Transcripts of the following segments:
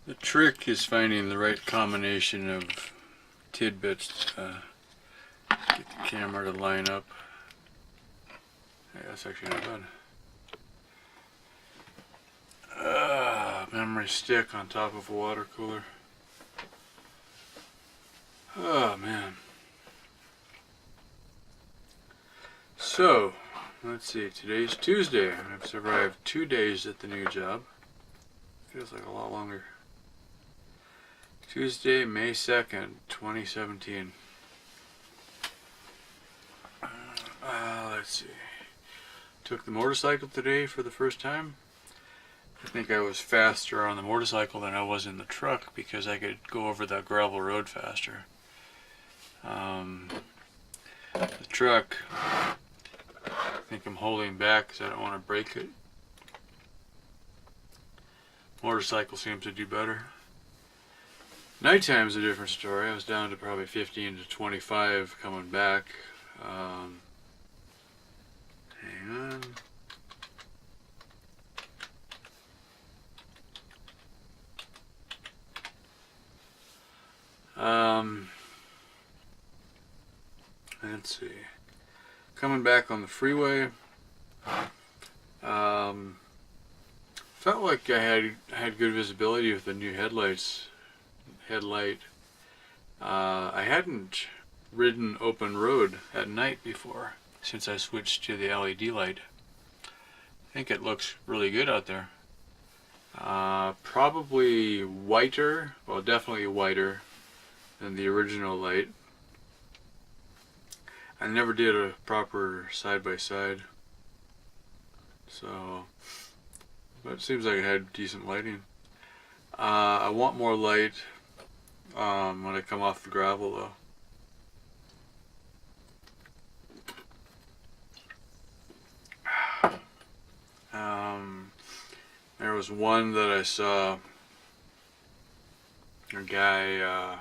The trick is finding the right combination of tidbits to get the camera to line up. Yeah, that's actually not bad. Memory stick on top of a water cooler. Oh man. So, let's see, today's Tuesday. I've survived 2 days at the new job. Feels like a lot longer. Tuesday, May 2nd, 2017. Let's see. Took the motorcycle today for the first time. I think I was faster on the motorcycle than I was in the truck because I could go over that gravel road faster. The truck, I think I'm holding back because I don't want to break it. Motorcycle seems to do better. Nighttime's a different story. I was down to probably 15 to 25 coming back. Hang on. Let's see. Coming back on the freeway. Felt like I had good visibility with the new headlight. I hadn't ridden open road at night before since I switched to the LED light. I think it looks really good out there. Probably whiter, well definitely whiter than the original light. I never did a proper side-by-side, so, but it seems like it had decent lighting. I want more light when I come off the gravel though. There was one that I saw, a guy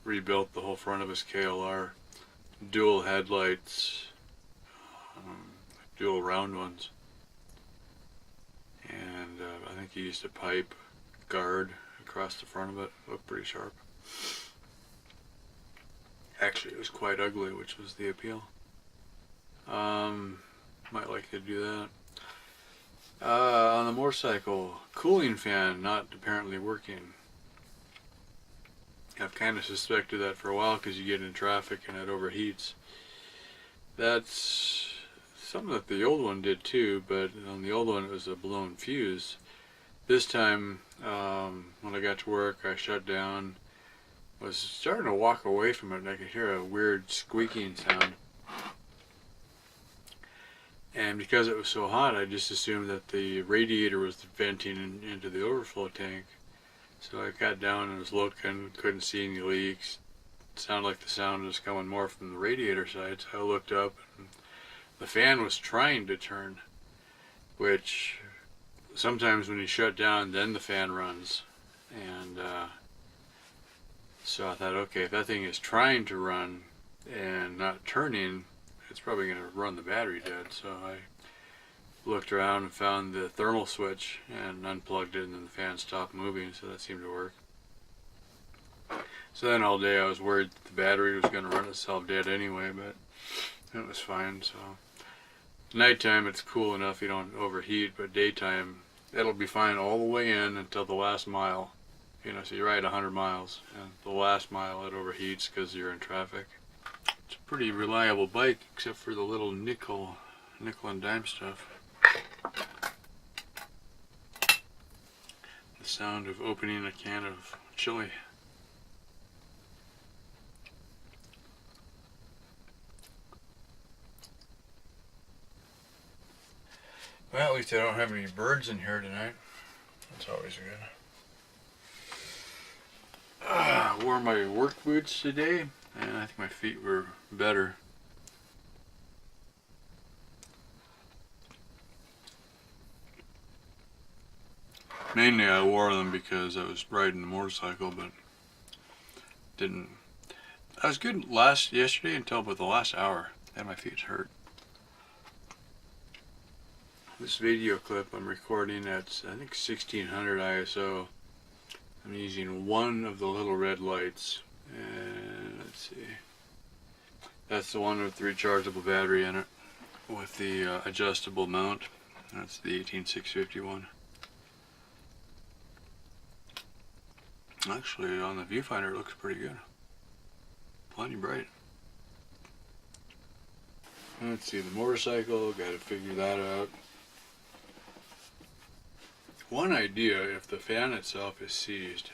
rebuilt the whole front of his KLR, dual headlights, dual round ones, and I think he used a pipe guard across the front of it. Looked pretty sharp. Actually, it was quite ugly, which was the appeal. Might like to do that. On the motorcycle, cooling fan not apparently working. I've kind of suspected that for a while because you get in traffic and it overheats. That's something that the old one did too, but on the old one it was a blown fuse. This time, when I got to work, I shut down, was starting to walk away from it, and I could hear a weird squeaking sound. And because it was so hot, I just assumed that the radiator was venting into the overflow tank. So I got down and was looking, couldn't see any leaks. It sounded like the sound was coming more from the radiator side, so I looked up and the fan was trying to turn, which sometimes when you shut down, then the fan runs. And so I thought, okay, if that thing is trying to run and not turning, it's probably going to run the battery dead. So I looked around and found the thermal switch and unplugged it, and then the fan stopped moving, so that seemed to work. So then all day I was worried that the battery was going to run itself dead anyway, but it was fine. So nighttime it's cool enough you don't overheat, but daytime it'll be fine all the way in until the last mile. You know, so you ride 100 miles, and the last mile it overheats because you're in traffic. It's a pretty reliable bike, except for the little nickel and dime stuff. The sound of opening a can of chili. Well, at least I don't have any birds in here tonight. That's always good. I wore my work boots today, and I think my feet were better. Mainly I wore them because I was riding a motorcycle, but didn't. I was good yesterday until about the last hour, and my feet hurt. This video clip I'm recording at, I think, 1600 ISO. I'm using one of the little red lights, and let's see, that's the one with the rechargeable battery in it with the adjustable mount. That's the 18651. Actually, on the viewfinder it looks pretty good. Plenty bright. Let's see, the motorcycle, gotta figure that out. One idea, if the fan itself is seized,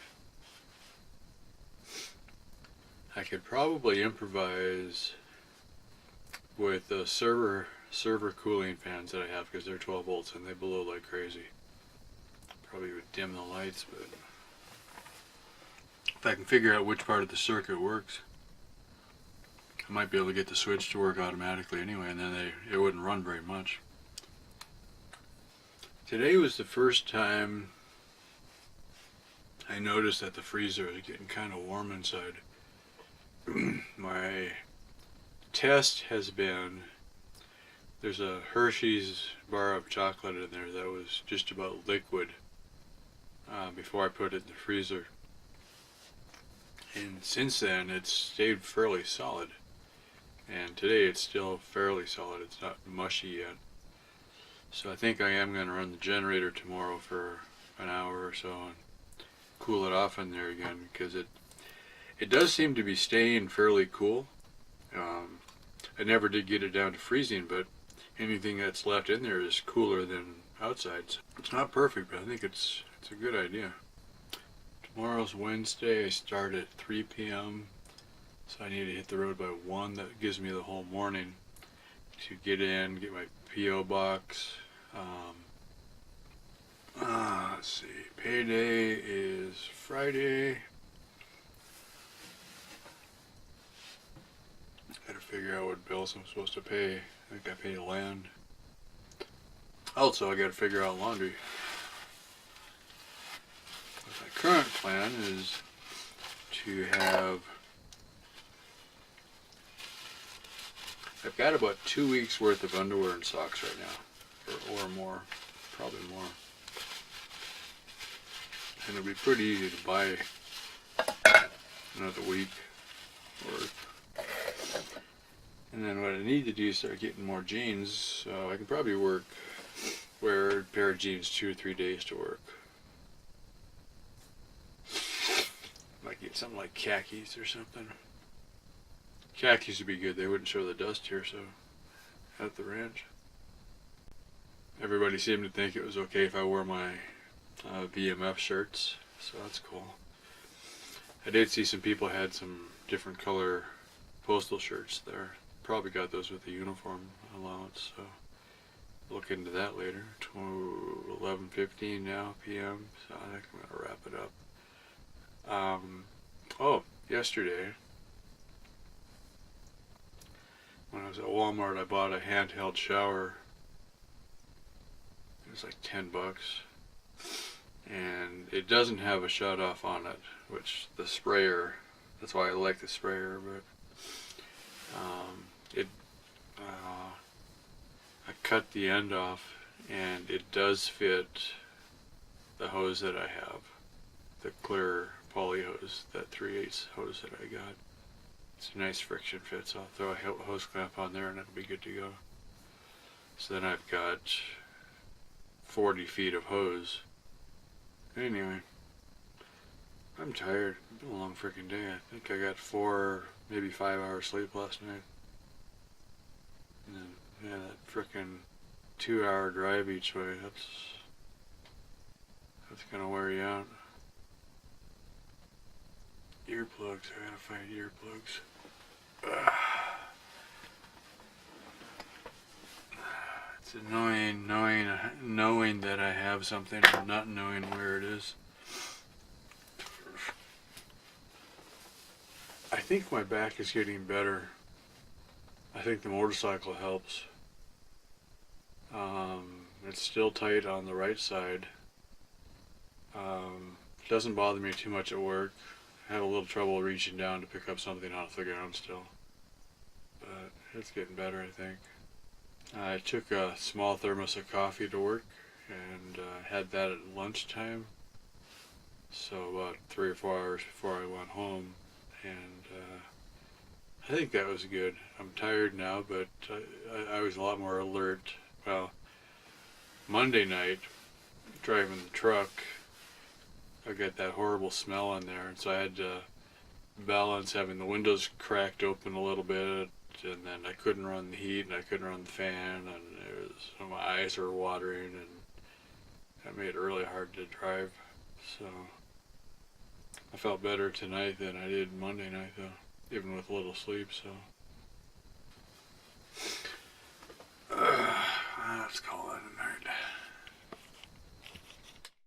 I could probably improvise with the server cooling fans that I have, because they're 12 volts and they blow like crazy. Probably would dim the lights, but if I can figure out which part of the circuit works, I might be able to get the switch to work automatically anyway, and then it wouldn't run very much. Today was the first time I noticed that the freezer is getting kind of warm inside. My test has been, there's a Hershey's bar of chocolate in there that was just about liquid before I put it in the freezer. And since then it's stayed fairly solid. And today it's still fairly solid, it's not mushy yet. So I think I am going to run the generator tomorrow for an hour or so and cool it off in there again, because it does seem to be staying fairly cool. I never did get it down to freezing, but anything that's left in there is cooler than outside. So it's not perfect, but I think it's a good idea. Tomorrow's Wednesday, I start at 3 p.m. So I need to hit the road by 1. That gives me the whole morning to get in, get my P.O. box. Let's see, payday is Friday. Gotta figure out what bills I'm supposed to pay. I think I pay land. Also, I gotta figure out laundry. My current plan is to have, I've got about 2 weeks worth of underwear and socks right now, or more, probably more. And it'll be pretty easy to buy another week worth. And then what I need to do is start getting more jeans, so I can probably wear a pair of jeans 2 or 3 days to work. Might get something like khakis or something. Khakis would be good, they wouldn't show the dust here, so at the ranch. Everybody seemed to think it was okay if I wore my VMF shirts, so that's cool. I did see some people had some different color postal shirts there. Probably got those with the uniform allowance, so look into that later. 11:15 now p.m., so I think I'm gonna wrap it up. Yesterday when I was at Walmart, I bought a handheld shower. It was like $10, and it doesn't have a shut off on it, which the sprayer, that's why I like the sprayer, but I cut the end off, and it does fit the hose that I have, the clear poly hose, that 3/8 hose that I got. It's a nice friction fit, so I'll throw a hose clamp on there and it'll be good to go. So then I've got 40 feet of hose. Anyway, I'm tired. It's been a long freaking day. I think I got 4, maybe 5 hours sleep last night. And then, yeah, that frickin' 2-hour drive each way, that's gonna wear you out. Earplugs, I gotta find earplugs. It's annoying knowing that I have something and not knowing where it is. I think my back is getting better. I think the motorcycle helps. It's still tight on the right side. It doesn't bother me too much at work. I have a little trouble reaching down to pick up something off the ground still. But it's getting better, I think. I took a small thermos of coffee to work and had that at lunchtime. So about 3 or 4 hours before I went home, and I think that was good. I'm tired now, but I was a lot more alert. Well, Monday night, driving the truck, I got that horrible smell in there, and so I had to balance having the windows cracked open a little bit, and then I couldn't run the heat, and I couldn't run the fan, and my eyes were watering, and that made it really hard to drive. So I felt better tonight than I did Monday night, though, even with little sleep. So let's call